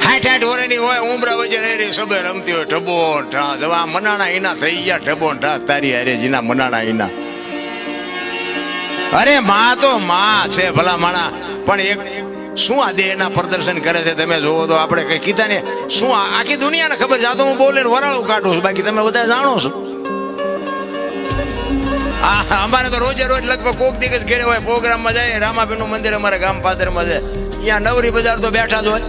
60 વર્ષની હોય, ઉમરા વચ્ચે રહી સબે રમતી હોય, ઢબો ઠા જવા મનાણા ઈના થઈ ગયા, ઢબો ઠા તારી હારે જીના મનાણા ઈના. અરે માં તો માં છે ભલા માણા, પણ એક શું આ દેહના પ્રદર્શન કરે છે તમે જોવો તો. આપણે કઈ કીધા ને શું આખી દુનિયાને ખબર છે. આ તો હું બોલીને વરાળું કાઢું છું, બાકી તમે બધા જાણો છો. અમારે તો રોજે રોજ લગભગ કોક દિવસ ઘેરે હોય, પ્રોગ્રામમાં જાય. રામાબેન નું મંદિર અમારા ગામ પાદરમાં છે, અહીંયા નવરી બજાર તો બેઠા જ હોય.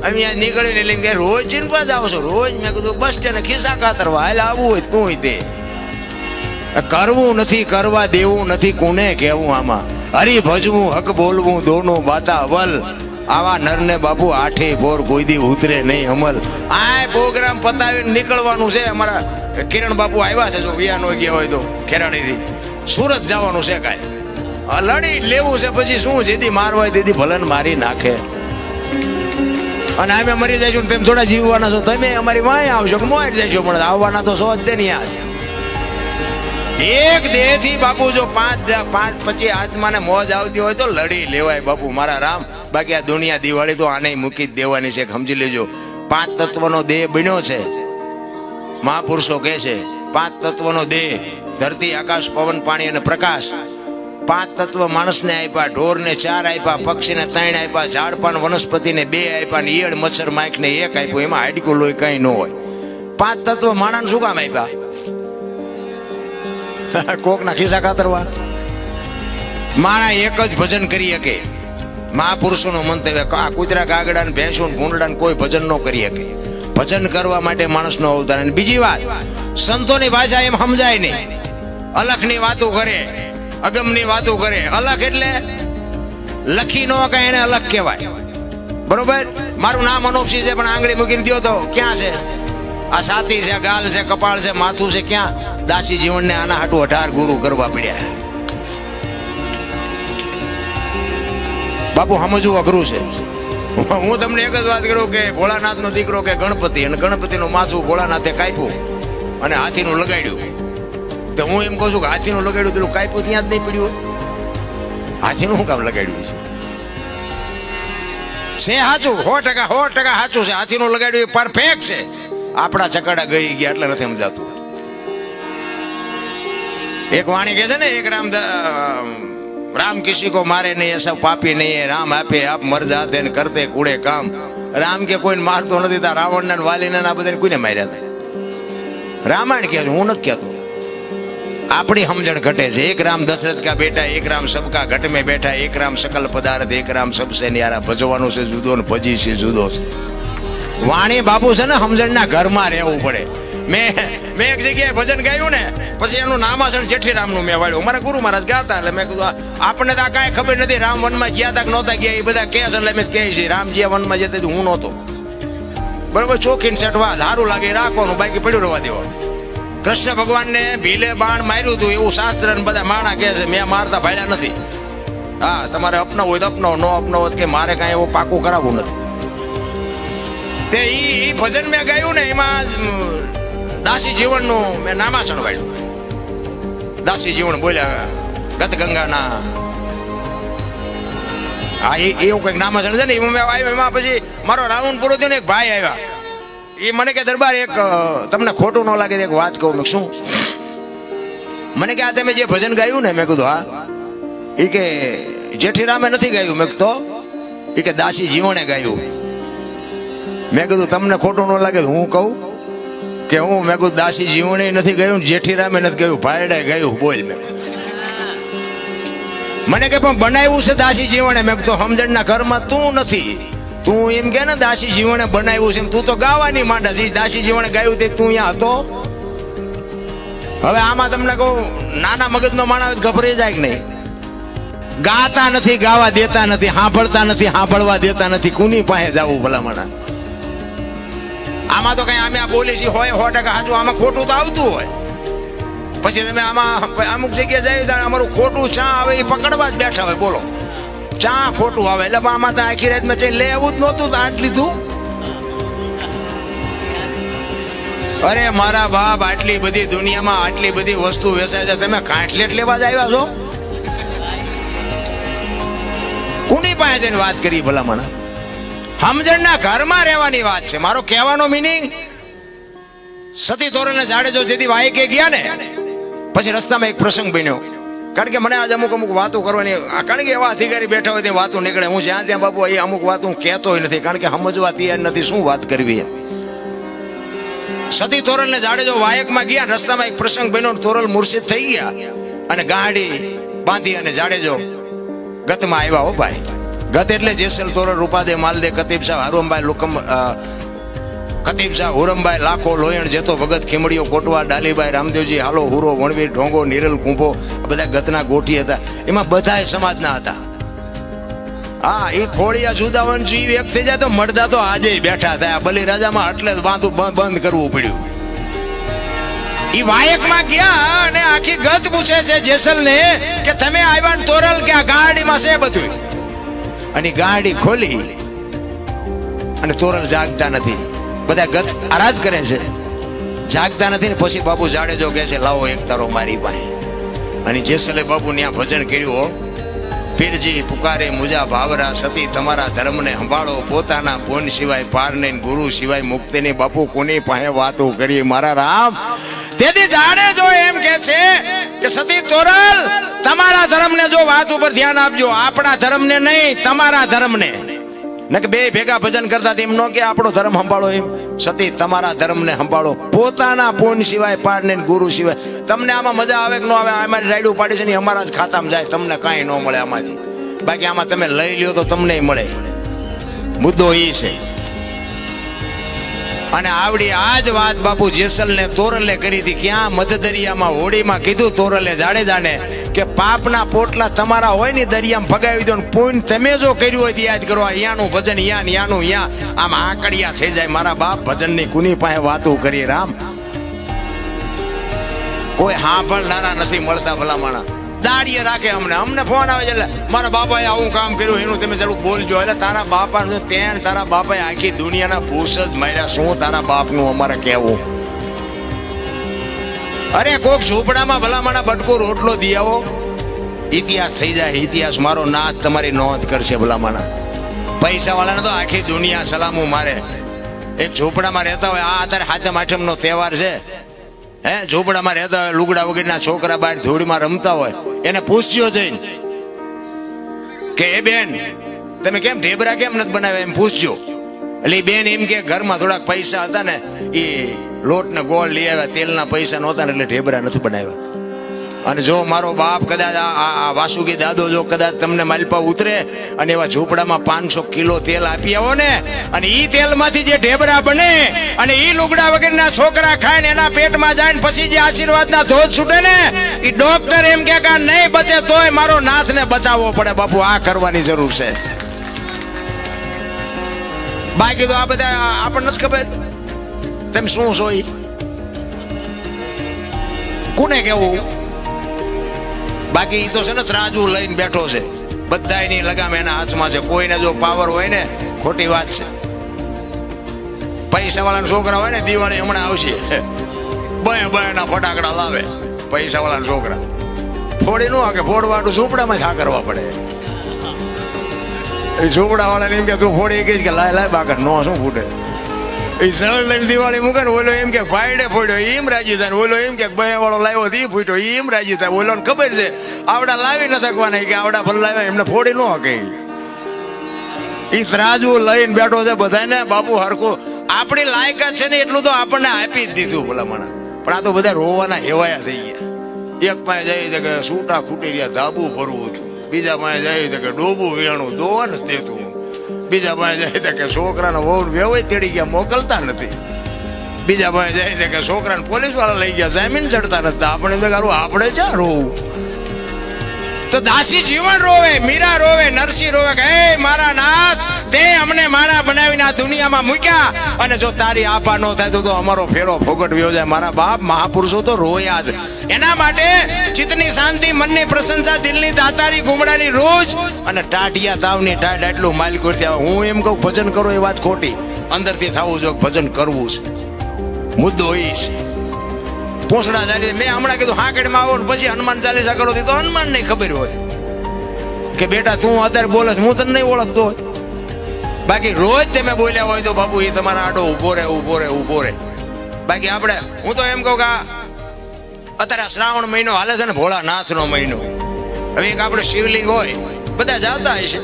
અહીંયા નીકળીને લઈને ગયા, રોજ ચીનપા જ આવશો રોજ. મેં કીધું બસ સ્ટેન્ડ ખિસ્સા કાતરવા હાલ આવવું હોય તું તે. કરવું નથી, કરવા દેવું નથી, કોને કહેવું આમાં. હરી ભજવું, હક બોલવું, દોનું બાતા અવલ. આવા નરને બાપુ આઠે બોર કોઈ દી ઉતરે નહીં અમલ. આ પ્રોગ્રામ પતાવીને નીકળવાનું છે. અમારા કિરણ બાપુ આવ્યા છે, જો વિયાનો ગયા હોય તો ખેરાડીથી સુરત જવાનું છે. કાંઈ લડી લેવું છે, પછી શું જેથી મારવા હોય તેથી ભલન મારી નાખે. અને અમે મરી જઈશું તેમ થોડા જીવવાના છો. તમે અમારી વાંય આવશો કે મોય જઈશો, પણ આવવાના તો સો જ તે નહીં. યાદ એક દેહ થી બાપુ જો પાંચ પછી આત્માને મોજ આવતી હોય તો લડી લેવાય બાપુ મારા રામ. બાકી આ દુનિયા દિવાળી તો આને મૂકી જ દેવાની છે, સમજી લેજો. 5 તત્વનો દેહ બન્યો છે. મહાપુરુષો કહે છે 5 તત્વનો દેહ, ધરતી આકાશ પવન પાણી અને પ્રકાશ. 5 તત્વ માણસને આપ્યા, ઢોરને 4 આપ્યા, પક્ષીને 3 આપ્યા, ઝાડપાન વનસ્પતિને 2 આપ્યા, ને ઈયળ મચ્છર માખને 1 આપ્યું. એમાં હાડકું લોહી કઈ ન હોય. 5 તત્વ માણસ શું કામ આપ્યા? કોક ના ખિસ્સા કાતરવા. માણા એક જ ભજન કરી શકે. મહાપુરુષોનું મંતવ્ય, આ કૂતરા કાગડા ને ભેંસો ને ભૂંડડા કોઈ ભજન ન કરી શકે. ભજન કરવા માટે માણસનો અવતાર. અને બીજી વાત, સંતોની ભાષા એમ સમજાય નહીં. અલખની વાતો કરે, અગમની વાતો કરે. અલખ એટલે લખી ન કાંઈ, એને અલખ કહેવાય. બરોબર? મારું નામ અનોપસી છે, પણ આંગળી મૂકીને દો તો ક્યાં છે? આ છાતી છે, ગાલ છે, કપાળ છે, માથું છે, ક્યાં? દાસી જીવનને આના હાટું 18 ગુરુ કરવા પડ્યા. બાપુ સમજવું અઘરું છે. હું તમને એક જ વાત કરું કે ભોળાનાથ નો દીકરો કે ગણપતિ, અને ગણપતિનું માથું ભોળાનાથે કાપ્યું અને હાથીનું લગાડ્યું. તો હું એમ કહું છું કે હાથીનું લગાડ્યું પેલું કાપ્યું ત્યાં જ નહીં પડ્યું. હાથીનું શું કામ લગાડ્યું છે? સાચું 100% સાચું છે. હાથીનું લગાડ્યું પરફેક્ટ છે. આપણા ચકડા ગઈ ગયા એટલે નથી સમજાતું. એક વાણી કહે છે ને, એક રામ કિસી કો મારે નહીં, એસા પાપી નહીં, રામ આપે આપ મર જાતે ને કરતે કુડે કામ. રામ કે કોઈને મારતો નથી, તા રાવણ ને વાલી ને આ બધાને કોઈને માર્યા હતા. રામાયણ કહે છે, હું નથી કહેતો. આપણી સમજણ ઘટે છે. એક રામ દશરથ કા બેટા, એક રામ સબકા ઘટ में બેઠા, એક રામ सकल पदार्थ, એક રામ સબસે ન્યારા. ભજવાનું છે જુદો ને ભજી છે જુદો છે. વાણી બાપુ છે ને સમજણના ઘરમાં રહેવું પડે. મેં એક જગ્યાએ ભજન ગાયું ને, પછી એનું નામાસણ જેઠીરામનું મેં વાળ્યું. મારા ગુરુ મહારાજ ગાતા, એટલે મેં કીધું આપણને તો આ કાંઈ ખબર નથી. રામ વનમાં ગયા તા કે નહોતા ગયા એ બધા કહે છે, એટલે મેં કહે છે રામજી વનમાં જતા હું નહોતો. બરોબર? ચોખીને સેટવા સારું લાગે રાખવાનું, બાકી પડ્યું રહેવા દેવાનું. કૃષ્ણ ભગવાનને ભીલે બાણ માર્યું હતું એવું શાસ્ત્ર ને બધા માણા કહે છે. મેં મારતા ભાડ્યા નથી. હા, તમારે અપનાવવું હોય તો અપનાવો, ન અપનાવો કે મારે કાંઈ એવું પાકું કરાવવું નથી. તે ઈ ભજન મેં ગાયું ને, એમાં દાસી જીવનનું મેં નામાસણ વાળ્યું. દાસી જીવન બોલ્યા ગત ગંગાના. હા, એવું કંઈક નામાસણ છે ને, એમાં મેં આવ્યો. એમાં પછી મારો રાઉન્ડ પૂરો થયો ને, એક ભાઈ આવ્યા. એ મને કે દરબાર એક તમને ખોટું ન લાગે એક વાત કહું. મેં શું? મને કે આ તમે જે ભજન ગાયું ને, મેં કીધું હા. એ કે જેઠીરામે નથી ગાયું. મેં તો એ કે દાસી જીવણે ગાયું. મેં કીધું તમને ખોટું ન લાગે હું કહું કે હું? મેં કીધું દાસી જીવણે નથી ગાયું, જેઠીરામે નથી ગાયું, ભાઈડાએ ગાયું. બોલ. મેં મને કે પણ બનાવ્યું છે દાસી જીવણે. મેં કીધું સમજણના ઘરમાં તું નથી. તું એમ કે ને દાસી જીવણે બનાવ્યું છે, તું તો ગાવાની માંડા છે. દાસી જીવણે ગાયું તે તું અહીંયા હતો. હવે આમાં તમને કહું, નાના મગજનો માણસ ગભરાઈ જાય કે નહીં? ગાતા નથી, ગાવા દેતા નથી, સાંભળતા નથી, સાંભળવા દેતા નથી. કોની પાસે જવું ભલામણા? આમાં તો કઈ અમે આ બોલી છીએ હોય 100% સાચું. આમાં ખોટું તો આવતું હોય. પછી તમે આમાં અમુક જગ્યાએ જાય ત્યારે અમારું ખોટું ચા આવે એ પકડવા જ બેઠા હોય. બોલો, ચા ખોટું આવે એટલે આમાં તો આખી રાત મેં લેવું જ નહોતું, આજ લીધું. અરે મારા બાપ, આટલી બધી દુનિયામાં આટલી બધી વસ્તુ વેચાય છે, તમે કાંઠલેટ લેવા જ આવ્યા છો? કોની પાસે જઈને વાત કરી ભલામણ? સમજણના ઘરમાં રહેવાની વાત છે. મારો કહેવાનો મિનિંગ, સતી તોરલને જાડેજો જેથી વાયકે ગયા ને પછી રસ્તામાં એક પ્રસંગ બન્યો. કારણ કે મને આજે અમુક વાતો કરવાની, કારણ કે એવા અધિકારી બેઠા હોય ત્યાં વાતો નીકળે. હું જ્યાં ત્યાં બાપુ એ અમુક વાત હું કહેતો નથી, કારણ કે સમજવા તૈયાર નથી શું વાત કરવી. સતી તોરલ ને જાડેજો વાયકમાં ગયા, રસ્તામાં એક પ્રસંગ બન્યો. તોરલ મુર્શિદ થઈ ગયા અને ગાડી બાંધી અને જાડેજો ગતમાં આવ્યા. હો ભાઈ, ગત એટલે જેસલ તોરલ, રૂપાદે, માલદે, કતીબ શાહ, હરુમભાઈ, લુકમ, કતીબ શાહ, હુરમભાઈ, લાખો, લોયણ, જેતો, ભગત, ખીમડીઓ, કોટવા, ડાલીભાઈ, રામદેવજી, હાલો, હુરો, વણવીર, ઢોંગો, નિરલ, કુંભો, બધા ગતના ગોઠી હતા. એમાં બધાય સમાજના હતા. હા, એ ખોડિયા જુદા હોય જીવ એક થઈ જાય તો મળદા તો આજે બેઠા હતા. બલિરાજામાં એટલે વાંધું બંધ કરવું પડ્યું. ઈ વાયકમાં ગયા અને આખી ગત પૂછે છે જેસલને કે તમે આવ્યા ને તોરલ કે આ ગાડીમાં છે બધું. અને ગાડી ખોલી અને તોરલ જાગતા નથી. બધા ગત આરાધ કરે છે, જાગતા નથી. ને પછી બાપુ જાડેજો કહે છે લાવો એક તારો મારી પાસે. અને જેસલે બાપુ ત્યાં ભજન કર્યું. પીરજી પુકારે મુજા ભાવરા, સતી તમારા ધર્મને સંભાળો, પોતાના બોન સિવાય પાર નહીં, ગુરુ સિવાય મુક્તિ નહીં. બાપુ કોની પાસે વાતો કરીએ મારા રામ? તેથી જાડેજો એમ કે છે કે સતી તોરલ તમારા ધર્મને જો વાત ઉપર ધ્યાન આપજો, આપણા ધર્મને નહીં, તમારા ધર્મને. ન કે બે ભેગા ભજન કરતા એમ ન કે આપણો ધર્મ સંભાળો. એમ સતી તમારા ધર્મને સંભાળો, પોતાના પૂન સિવાય પાર નહીં, ગુરુ સિવાય. તમને આમાં મજા આવે કે ન આવે? અમારી રાઈડ ઉપાડી છે ને અમારા જ ખાતામાં જાય, તમને કાંઈ ન મળે આમાંથી. બાકી આમાં તમે લઈ લ્યો તો તમને મળે. મુદ્દો એ છે. અને આવડી આ જ વાત બાપુ જેસલ ને તોરલે કરી હતી. ક્યાં? મધદરિયામાં હોડીમાં કીધું તોરલે જાડેજાને કે પાપના પોટલા તમારા હોય ને દરિયામાં ફગાવી દો, પુણ્ય તમે જો કર્યું હોય તો યાદ કરો. અહીંયાનું ભજન અહીંયાનું અહીંયા, આમ આકડિયા થઈ જાય. મારા બાપ ભજનની કુની પાસે વાતો કરી રામ? કોઈ સાંભળનારા નથી મળતા ભલામણા. દાડીએ રાખે અમને ફોન આવે છે એટલે મારા બાપાએ આવું કામ કર્યું એનું તમે જરૂર બોલજો. એટલે તારા બાપા ત્યાં તારા બાપાએ આખી દુનિયાના ભૂસ જ માર્યા. શું તારા બાપનું અમારે કહેવું? અરે કોક ઝૂંપડામાં ભલામણા બટકો રોટલો દી આવો, ઇતિહાસ થઈ જાય. ઇતિહાસ મારો નાથ તમારી નોંધ કરશે ભલામણા. પૈસા વાળાને તો આખી દુનિયા સલામું મારે. એક ઝૂંપડામાં રહેતા હોય, આ અત્યારે હાથમ આઠમનો તહેવાર છે, હે ઝૂંપડામાં રહેતા હોય, લુગડા વગરના છોકરા બહાર ધૂળમાં રમતા હોય, એને પૂછજો જઈને કે એ બેન તમે કેમ ઢેબરા કેમ નથી બનાવ્યા? એમ પૂછજો. એટલે એ બેન એમ કે ઘરમાં થોડાક પૈસા હતા ને, એ લોટ ને ગોળ લઈ આવ્યા, તેલના પૈસા નહોતા ને એટલે ઢેબરા નથી બનાવ્યા. અને જો મારો બાપ કદાચ આ વાસુકી દાદો જો કદાચ તમને માલપા ઉતરે અને એવા ઝૂંપડામાં 500 કિલો તેલ આપી આવો ને, અને ઈ તેલમાંથી જે ઢેબરા બને અને ઈ લુગડા વગરના છોકરા ખાય ને એના પેટમાં જાય ને પછી જે આશીર્વાદના ધોધ છૂટે ને, ઈ ડોક્ટર એમ કે નહીં બચે તોય મારો નાથને બચાવવો પડે. બાપુ આ કરવાની જરૂર છે. બાકી તો આ બધા આપણને નથી ખબર તમે શું છો. કોને કેવું? બાકી તો છે ને ત્રાજુ લઈને બેઠો છે, બધા એની લગામ એના હાથમાં છે. કોઈને જો પાવર હોય ને, ખોટી વાત છે. પૈસા વાળાના છોકરા હોય ને, દિવાળી હમણાં આવશે, બના ફટાકડા લાવે પૈસા વાળાના છોકરા. ફોડી નો કે ફોડવાનું ઝૂંપડામાં જ હા કરવા પડે. એ ઝૂંપડા વાળાને એમ કે તું ફોડી ગઈ કે લાય બાકર નો શું ફૂટે. એ સરળ લઈને દિવાળી મૂકે ને, ઓલો એમ કે ભાઈડે ફોડ્યો એમ રાજી થાય, ઓલો એમ કે બે વાળો લાવ્યો એ ફૂટ્યો એમ રાજી થાય. ઓલો ને ખબર છે આવડા લાવી ન થકવાના કે આવડા ભલે લાવ્યા, એમને ફોડી ન હકે. એ ત્રાજુ લઈને બેઠો છે બધાને. બાપુ હરખું આપણી લાયકાત છે ને એટલું તો આપણને આપી જ દીધું ભલામણ. પણ આ તો બધા રોવાના હેવાયા થઈ ગયા. એક પાસે જાય છે કે સૂટા ખૂટી રહ્યા, ધાબુ ભરવું હતું. બીજા પાસે જાય છે કે ડોબું વેણું દોવા નથી દેતું. બીજા પાસે જાય છે કે છોકરાને વહુ વેવાય તેડી ગયા, મોકલતા નથી. બીજા પાસે જાય છે કે છોકરાને પોલીસ વાળા લઈ ગયા, જામીન ચડતા નથી. આપણે આપણે ક્યાં રોવું? તો દાસી જીવન રોવે, મીરા રોવે, નરસિંહ રોવે કે હે મારા નાથ તે અમને મારા બનાવીને આ દુનિયામાં મૂક્યા, અને જો તારી આપા ન થાય તો અમારો ફેરો ફોગટવ્યો જાય. મારા બાપ મહાપુરુષો તો રોયા જ. એના માટે ચિત્તની શાંતિ, મનની પ્રશંસા, દિલની દાતારી, ગુમડાની રોજ અને ટાઢિયા તાવની ટાઢ એટલું માલિક. હું એમ કહું ભજન કરો એ વાત ખોટી. અંદરથી થવું જો ભજન કરવું છે. મુદ્દો એ છે. પૂંછડા ચાલી મેં હમણાં કીધું હાકડમાં આવો ને પછી હનુમાન ચાલીસા કરો તો હનુમાન નહીં ખબર હોય કે બેટા તું અત્યારે બોલે હું તને નહીં ઓળખતો હોય. બાકી રોજ તમે બોલ્યા હોય તો બાપુ એ તમારા આડો ઉભો રહે. બાકી આપણે હું તો એમ કહું કે અત્યારે શ્રાવણ મહિનો હાલે છે ને, ભોળાનાથનો મહિનો. હવે એક આપણે શિવલિંગ હોય, બધા જાતા હોય છે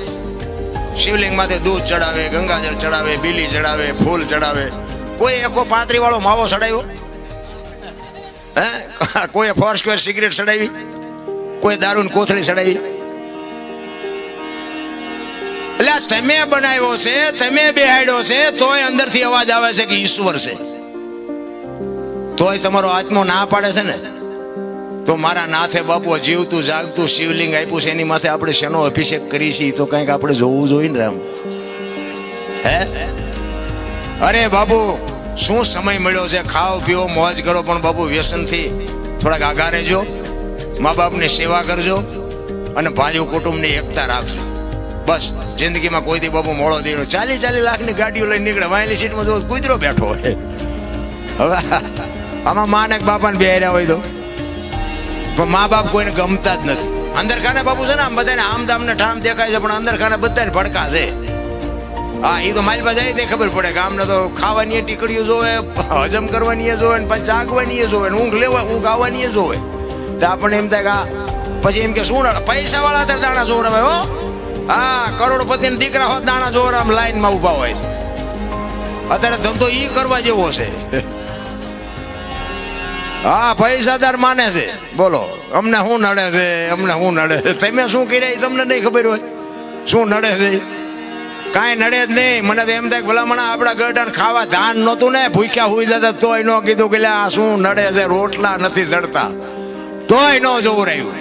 શિવલિંગ માથે દૂધ ચડાવે, ગંગાજળ ચડાવે, બીલી ચડાવે, ફૂલ ચડાવે. કોઈ એકો 35 વાળો માવો ચડાવ્યો હે? કોઈ 4 સ્ક્વેર સિગરેટ ચડાવી, કોઈ દારૂની કોથળી ચડાવી. એટલે તમે બનાવ્યો છે, તમે બેહાડ્યો છે, તોય અંદરથી અવાજ આવે છે કે ઈશ્વર છે. તોય તમારો આત્મો ના પાડે છે ને. તો મારા નાથે બાપુ જીવતું જાગતું શિવલિંગ આપ્યું છે, એની માથે આપણે શેનો અભિષેક કરી છીએ તો કંઈક આપણે જોવું જોઈએ ને રામ. હે અરે બાપુ શું સમય મળ્યો છે, ખાઓ પીઓ મોજ કરો, પણ બાપુ વ્યસનથી થોડાક આઘા રહેજો, મા બાપની સેવા કરજો અને ભાઈઓ કુટુંબની એકતા રાખજો. બસ જિંદગીમાં કોઈથી બાપુ મોડો દેનો 40 લાખની ગાડીઓ લઈને નીકળે, વાયની સીટમાં જો કૂતરો બેઠો હોય. હવે આમાં મા ને બાપાને બેહર્યા હોય તો પણ મા બાપ કોઈને ગમતા જ નથી. અંદર ખાને બાપુ છે ને આમ બધાને આમ દામ ને ઠામ દેખાય છે, પણ અંદર ખાને બધાને ભડકા છે. હા એ તો મારી પાસે જાય તે ખબર પડે કે આમને તો ખાવાની ટીકડીઓ જોવે, હજમ કરવાની જોવે ને પછી જાગવાની જોવે ને ઊંઘ આવવાની જોવે. તો આપણને એમ થાય કે પછી એમ કે શું પૈસા વાળા અત્યારે દાણા જોવરાવે હો. હા કરોડપતિ ને દીકરા હોત દાણા જોવર આમ લાઈનમાં ઉભા હોય છે. અત્યારે ધંધો ઈ કરવા જેવો છે. હા પૈસાદાર માને છે. બોલો અમને શું નડે છે, અમને શું નડે છે? તમે શું કર્યા તમને નહીં ખબર હોય શું નડે છે. કાંઈ નડે જ નહીં. મને તો એમ થાય ભલામણા આપણા ગઢાને ખાવા ધાન નહોતું ને, ભૂખ્યા હોઈ જતા તોય ન કીધું કે આ શું નડે છે, રોટલા નથી ચડતા તોય ન જોવું રહ્યું.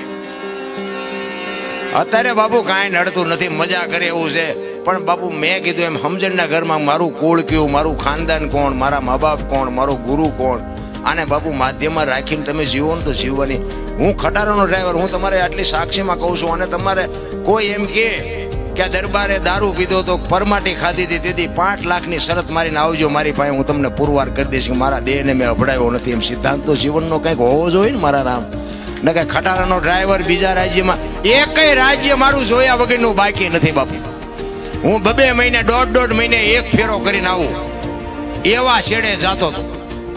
અત્યારે બાપુ કાંઈ નડતું નથી, મજા કરે એવું છે. પણ બાપુ મેં કીધું એમ સમજણના ઘરમાં મારું કુળ કયું, મારું ખાનદાન કોણ, મારા મા બાપ કોણ, મારો ગુરુ કોણ, આને બાપુ માધ્યમમાં રાખીને તમે જીવો ને તો જીવવાની. હું ખટારાનો ડ્રાઈવર, હું તમારે આટલી સાક્ષીમાં કહું છું. અને તમારે કોઈ એમ કે આ દરબારે દારૂ પીધો તો પરમાટી ખાધી હતી તેથી 5 લાખની શરત મારીને આવજો મારી પાસે, હું તમને પુરવાર કરી દઈશ કે મારા દેહને મેં અભડાવ્યો નથી. એમ સિદ્ધાંત તો જીવનનો કંઈક હોવો જોઈએ ને મારા રામ. ને કે ખટારાનો ડ્રાઈવર બીજા રાજ્યમાં, એકય રાજ્ય મારું જોયા વગરનું બાકી નથી બાપુ. હું 2 મહિને 1.5 મહિને એક ફેરો કરીને આવું એવા છેડે જાતો હતો.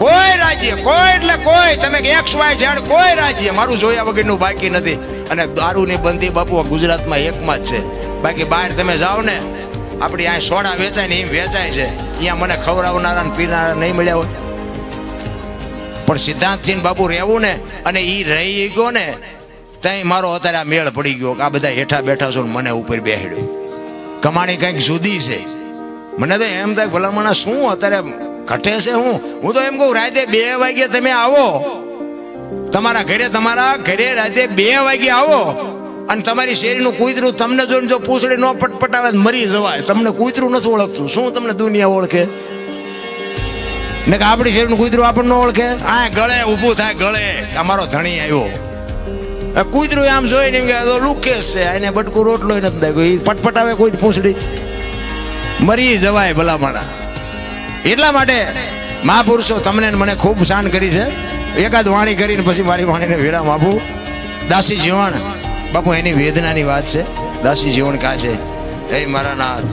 કોઈ રાજ્ય કોઈ એટલે કોઈ, તમે XY Z કોઈ રાજ્ય મારું જોયા વગરનું બાકી નથી. અને દારૂની બંધી બાપુ ગુજરાતમાં એકમાં જ છે. બાકી બહાર તમે જાઓ ને, આપણી અહીં સોડા વેચાય ને એમ વેચાય છે, અહીંયા મને ખવડાવનારા ને પીનારા નહીં મળ્યા હોય. પણ સિદ્ધાંતથી બાપુ રહેવું ને, અને એ રહી ગયો ને ત્યાં મારો અત્યારે આ મેળ પડી ગયો. આ બધા હેઠા બેઠા છો ને મને ઉપર બેહડ્યો. કમાણી કંઈક જુદી છે. મને તો એમ થાય ભલામણા શું અત્યારે ઘટે છે. હું તો એમ કહું રાતે 2 વાગે તમે આવો તમારા ઘરે રાતે 2 વાગે આવો અને તમારી શેરીનું કૂતરું તમને જોઈને જો પૂછડી ન પટપટાવે મરી જવાય. તમને કૂતરું નથી ઓળખતું, શું તમને દુનિયા ઓળખે ને કે આપણી શેરીનું કૂતરું આપણને ઓળખે. આ ગળે ઊભું થાય, ગળે અમારો ધણી આવ્યો. કૂતરું આમ જોઈને એમ કે લુકેશ છે, એને બટકું રોટલો નથી થાય, પટપટાવે કોઈ પૂછડી મરી જવાય ભલામણા. એટલા માટે મહાપુરુષો તમને મને ખૂબ શાન કરી છે. એકાદ વાણી કરીને પછી મારી વાણીને વિરામ આપું. દાસી જીવણ બાપુ એની વેદનાની વાત છે. દાસી જીવણ કા છે, હે મારા નાથ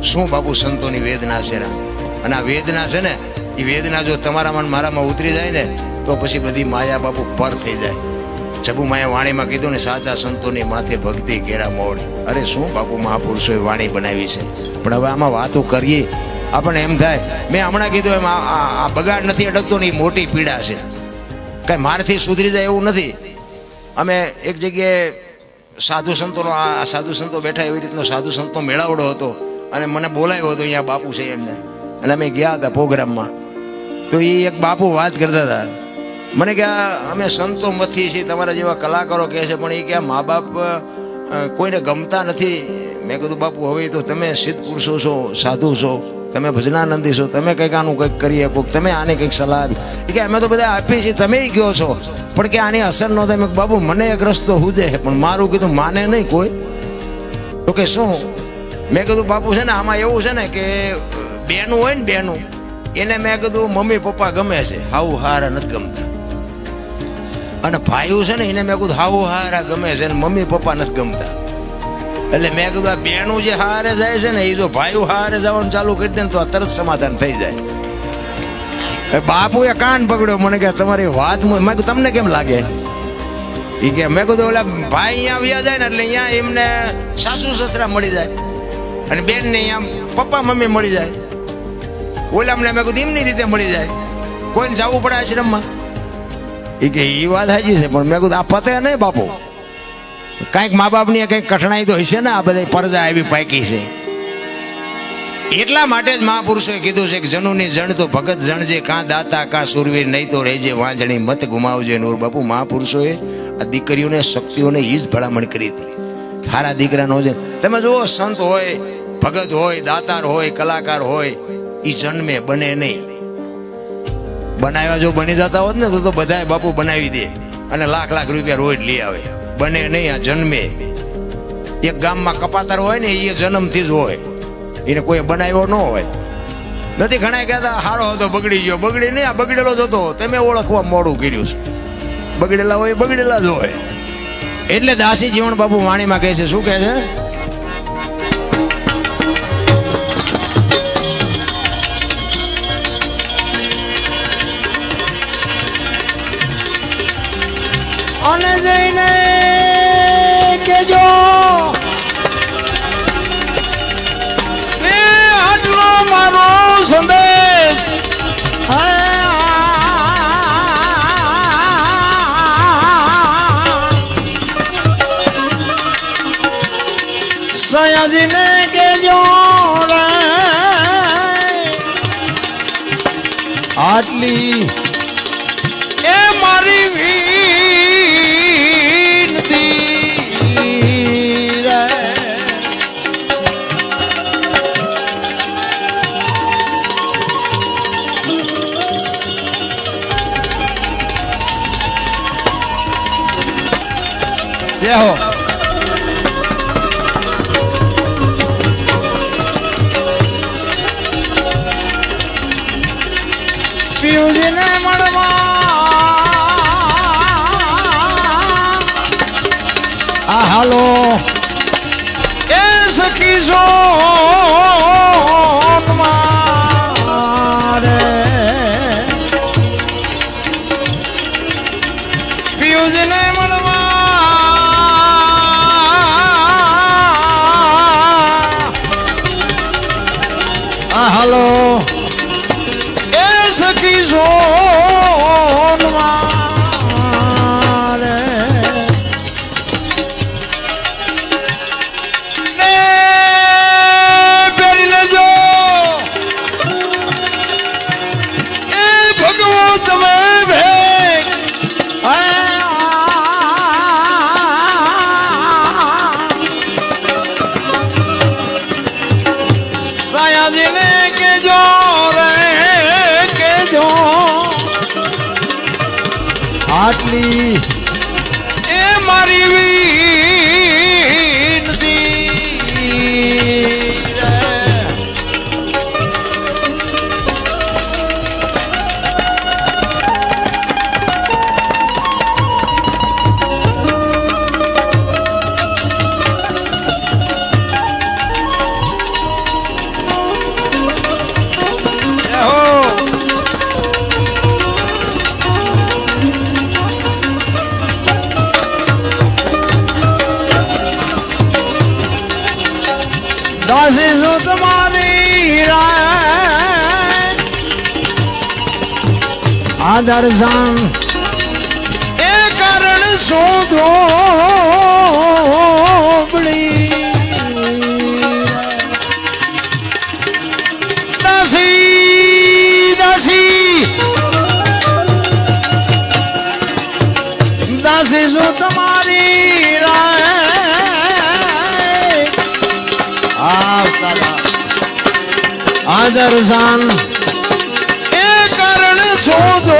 શું બાપુ સંતોની વેદના છે. અને આ વેદના છે ને, એ વેદના જો તમારામાં મારામાં ઉતરી જાય ને તો પછી બધી માયા બાપુ પર થઈ જાય. જબુ માયા વાણીમાં કીધું ને, સાચા સંતોની માથે ભક્તિ ઘેરા મોડ. અરે શું બાપુ મહાપુરુષોએ વાણી બનાવી છે. પણ હવે આમાં વાતો કરીએ આપણને એમ થાય, મેં હમણાં કીધું એમ આ બગાડ નથી અટકતો ને, એ મોટી પીડા છે. કાંઈ મારથી સુધરી જાય એવું નથી. અમે એક જગ્યાએ સાધુ સંતો બેઠા, એવી રીતનો સાધુ સંતો મેળાવડો હતો અને મને બોલાવ્યો હતો. અહીંયા બાપુ છે એમને, અને અમે ગયા હતા પ્રોગ્રામમાં. તો એ એક બાપુ વાત કરતા હતા મને કે અમે સંતો મથી છીએ, તમારા જેવા કલાકારો કહે છે, પણ એ કે મા બાપ કોઈને ગમતા નથી. મેં કીધું બાપુ હવે તો તમે સિદ્ધ પુરુષો છો, સાધુ છો, તમે ભજનાનંદી છો, તમે કંઈક આનું કંઈક કરી શકો, તમે આને કંઈક સલાહ આપી. કે અમે તો બધા આપીએ છીએ, તમે કહો છો, પણ કે આની અસર ન થાય. બાબુ મને એક રસ્તો હુજે, પણ મારું કીધું માને નહીં કોઈ. તો કે શું? મેં કીધું બાપુ છે ને આમાં એવું છે ને કે બેનું હોય ને, બેનું એને મેં કીધું મમ્મી પપ્પા ગમે છે, હાઉ હારા નથી ગમતા. અને ભાઈઓ છે ને એને મેં કીધું હાઉ હારા ગમે છે ને મમ્મી પપ્પા નથી ગમતા. એટલે મેં કીધું આ બેનું જે હારે જાય છે ને એ જો ભાઈઓ હારે જવાનું ચાલુ કરી દે ને તો આ તરત સમાધાન થઈ જાય. બાપુએ કાન પકડ્યો, મને કે તમારી વાત મેં કીધું તમને કેમ લાગે? એ કે મેં કીધું ઓલા ભાઈ અહીંયા વ્યા જાય ને એટલે અહીંયા એમને સાસુ સસરા મળી જાય અને બેન ને અહીંયા પપ્પા મમ્મી મળી જાય. ઓલામને મેં કીધું એમની રીતે મળી જાય, કોઈને જવું પડે આશ્રમમાં. એ કે એ વાત સાચી છે, પણ મેં કીધું આ પતે નહીં બાપુ, કાંઈક મા બાપની કંઈક કઠણાઈ તો હશે ને, આ બધી પરજા એવી પાકી છે. એટલા માટે જ મહાપુરુષોએ કીધું છે કે જનુની જણ તો ભગત જણજે, કાં દાતા કાં સુરવીર, નહીં તો રહેજે વાંજણી, મત ગુમાવજે નૂર. બાપુ મહાપુરુષોએ આ દીકરીઓને શક્તિઓને એ જ ભલામણ કરી હતી, સારા દીકરાનો છે. તમે જુઓ સંત હોય, ભગત હોય, દાતાર હોય, કલાકાર હોય, એ જન્મે બને નહીં. બનાવ્યા જો બની જતા હોત ને તો બધાય બાપુ બનાવી દે અને લાખ લાખ રૂપિયા રોજ લઈ આવે. બને નહીં, આ જન્મે. એક ગામમાં કપાતર હોય ને એ જન્મથી જ હોય, એને કોઈ બનાવ્યો ન હોય. નથી ઘણા કહેતા હારો હતો બગડી ગયો, બગડી નહીં, આ બગડેલો જ હતો, તમે ઓળખવા મોડું કર્યું છે. બગડેલા હોય બગડેલા જ હોય. એટલે દાસી જીવન બાપુ વાણીમાં કહે છે, શું કહે છે? અને જઈને કેજો આટલો મારો સંદેશ સયાજીને કેજો રે આટલી એ મારી હો પિયુજીને મળવા આ હાલો એ સખી જો મારે પિયુજીને મળવા હાલો એ સખી સોન મારે ને પહેરી લેજો એ ભગવો તમે ભેગ સાયાજીને કેજો રે કેજો આટલી એ મારી વિનતી દાસી શું તમારી આદર જાણ એ કારણ શોધો દાસી દાસી દાસી શું તમારી આદર જાન એ કારણ શોધો